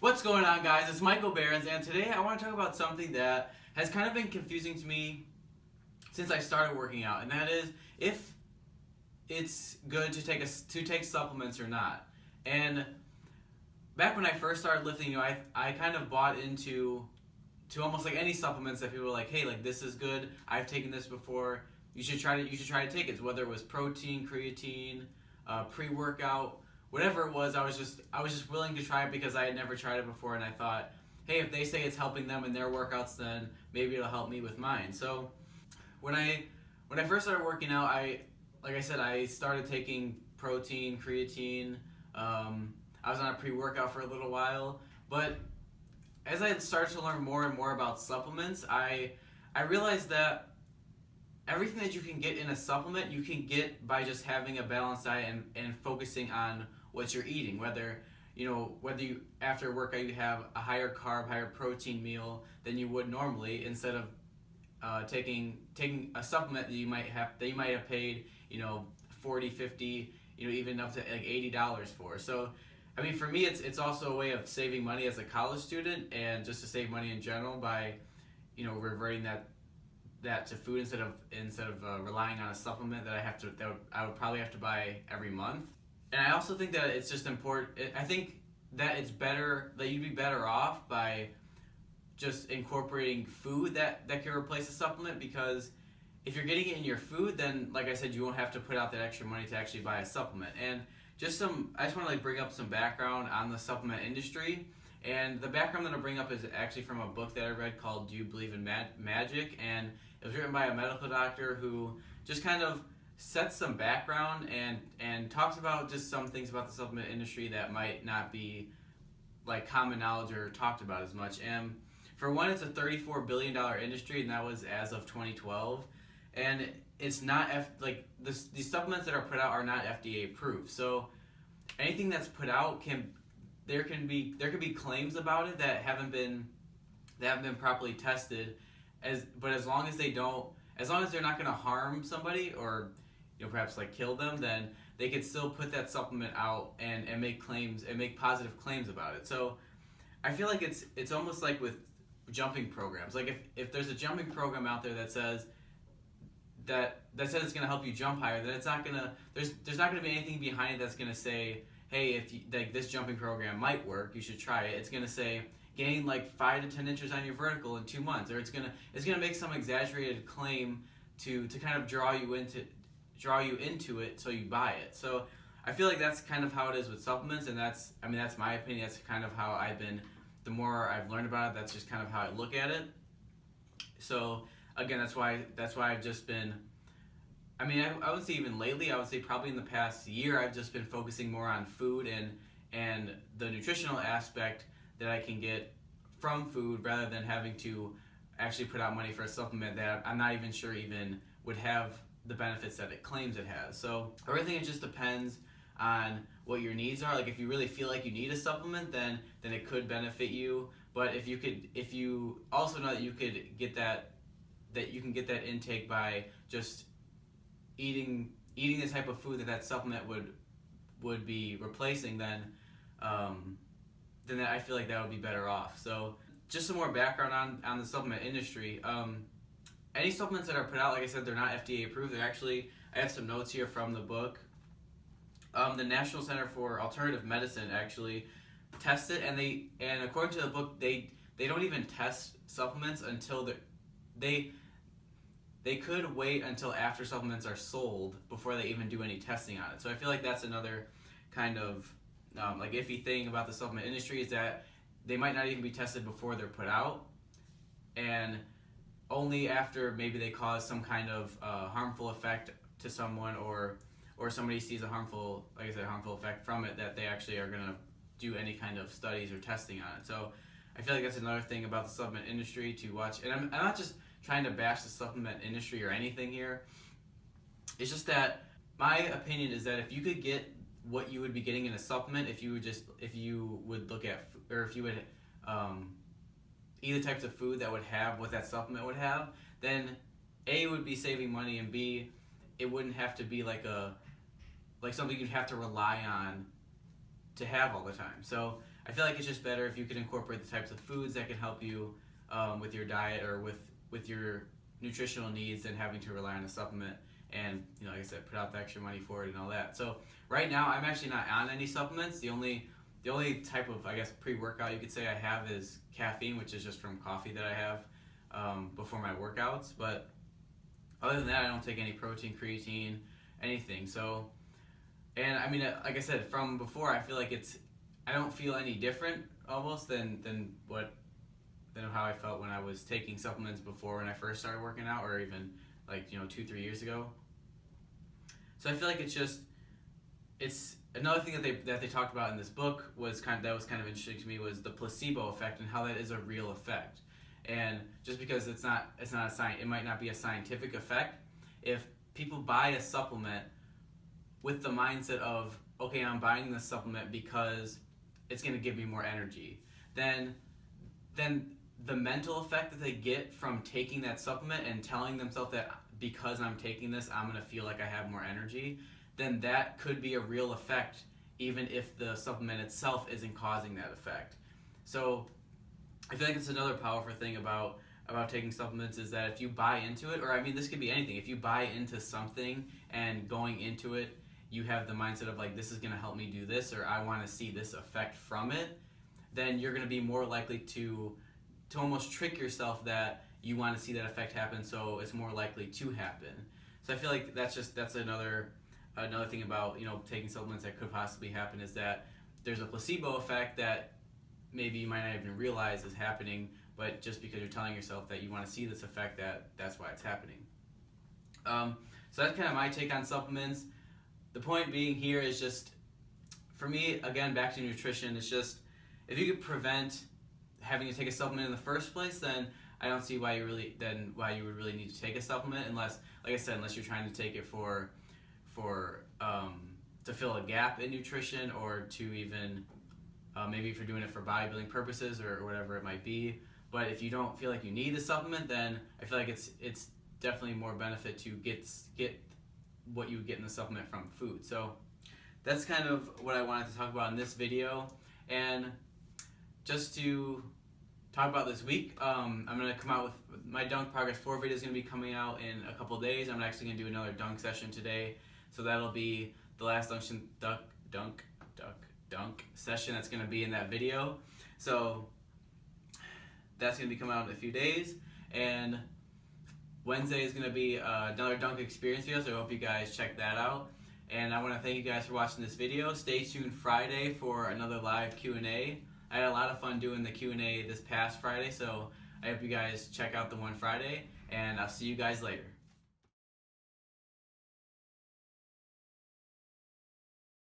What's going on, guys? It's Barrins, and today I want to talk about something that has kind of been confusing to me since I started working out, and that is if it's good to take supplements or not. And back when I first started lifting, I kind of bought into almost like any supplements that people were like, hey, like this is good. I've taken this before. You should try to take it. Whether it was protein, creatine, pre-workout, whatever it was, I was just willing to try it because I had never tried it before, and I thought, hey, if they say it's helping them in their workouts, then maybe it'll help me with mine. So when I first started working out, like I said, I started taking protein, creatine. I was on a pre-workout for a little while, but as I started to learn more and more about supplements, I realized that everything that you can get in a supplement, you can get by just having a balanced diet and focusing on what you're eating. Whether you after a workout you have a higher carb, higher protein meal than you would normally, instead of taking a supplement that you might have paid 40, 50, even up to like $80 for. So I mean, for me, it's also a way of saving money as a college student, and just to save money in general by reverting that to food instead of relying on a supplement that I would probably have to buy every month. And I also think that it's just important. I think that it's better that you'd be better off by just incorporating food that can replace a supplement, because if you're getting it in your food, then like I said, you won't have to put out that extra money to actually buy a supplement. And I just want to bring up some background on the supplement industry. And the background that I'll bring up is actually from a book that I read called Do You Believe in Magic? And it was written by a medical doctor who just kind of sets some background and talks about just some things about the supplement industry that might not be like common knowledge or talked about as much. And for one, it's a $34 billion industry, and that was as of 2012. And it's not these supplements that are put out are not FDA approved. So anything that's put out there can be claims about it that haven't been properly tested. But as long as they're not going to harm somebody or perhaps like kill them, then they could still put that supplement out and make claims and make positive claims about it. So I feel like it's almost like with jumping programs. Like if there's a jumping program out there that says it's going to help you jump higher, then there's not going to be anything behind it that's going to say, hey, if this jumping program might work, you should try it. It's going to say gain like 5 to 10 inches on your vertical in 2 months, or it's gonna make some exaggerated claim to kind of draw you into it so you buy it. So I feel like that's kind of how it is with supplements, and that's my opinion. That's kind of how the more I've learned about it, that's just kind of how I look at it. So again, that's why I've just been, I would say even lately, I would say probably in the past year, I've just been focusing more on food and the nutritional aspect that I can get from food, rather than having to actually put out money for a supplement that I'm not even sure even would have the benefits that it claims it has. So everything, it just depends on what your needs are. Like if you really feel like you need a supplement, then it could benefit you. But if you also know that you could get that you can get that intake by just eating the type of food that supplement would be replacing, then I feel like that would be better off. So just some more background on the supplement industry. Any supplements that are put out, like I said, they're not FDA approved. I have some notes here from the book. The National Center for Alternative Medicine actually tests it, and according to the book, they don't even test supplements until they could wait until after supplements are sold before they even do any testing on it. So I feel like that's another kind of iffy thing about the supplement industry, is that they might not even be tested before they're put out, and only after maybe they cause some kind of harmful effect to someone, or somebody sees a harmful effect from it, that they actually are going to do any kind of studies or testing on it. So I feel like that's another thing about the supplement industry to watch. And I'm not just trying to bash the supplement industry or anything here. It's just that my opinion is that if you could get what you would be getting in a supplement, if you would eat the types of food that would have what that supplement would have, then A, it would be saving money, and B, it wouldn't have to be like something you'd have to rely on to have all the time. So I feel like it's just better if you can incorporate the types of foods that can help you with your diet or with your nutritional needs than having to rely on a supplement and, like I said, put out the extra money for it and all that. So right now I'm actually not on any supplements. The only type of, I guess, pre-workout you could say I have is caffeine, which is just from coffee that I have before my workouts. But other than that, I don't take any protein, creatine, anything. So, and I mean, like I said, from before, I feel like I don't feel any different almost than how I felt when I was taking supplements before when I first started working out, or even like 2-3 years ago. So I feel like it's another thing that they talked about in this book was kind of interesting to me was the placebo effect and how that is a real effect. And just because it's not a science, it might not be a scientific effect. If people buy a supplement with the mindset of, okay, I'm buying this supplement because it's going to give me more energy, then the mental effect that they get from taking that supplement and telling themselves that because I'm taking this, I'm going to feel like I have more energy, then that could be a real effect even if the supplement itself isn't causing that effect. So I feel like it's another powerful thing about taking supplements is that if you buy into it, or I mean this could be anything, if you buy into something and going into it you have the mindset of like, this is going to help me do this, or I want to see this effect from it, then you're going to be more likely to almost trick yourself that you want to see that effect happen, so it's more likely to happen. So I feel like that's another thing about taking supplements that could possibly happen is that there's a placebo effect that maybe you might not even realize is happening, but just because you're telling yourself that you want to see this effect, that's why it's happening. So that's kind of my take on supplements. The point being here is just, for me, again, back to nutrition, it's just, if you could prevent having to take a supplement in the first place, then I don't see why you would really need to take a supplement unless, like I said, unless you're trying to take it to fill a gap in nutrition, or to even maybe if you're doing it for bodybuilding purposes or whatever it might be. But if you don't feel like you need the supplement, then I feel like it's definitely more benefit to get what you would get in the supplement from food. So that's kind of what I wanted to talk about in this video. And just to talk about this week, I'm going to come out with my Dunk Progress 4 video is going to be coming out in a couple days. I'm actually going to do another dunk session today. So that'll be the last dunk session that's going to be in that video. So that's going to be coming out in a few days. And Wednesday is going to be another dunk experience video, so I hope you guys check that out. And I want to thank you guys for watching this video. Stay tuned Friday for another live Q&A. I had a lot of fun doing the Q&A this past Friday, so I hope you guys check out the one Friday, and I'll see you guys later.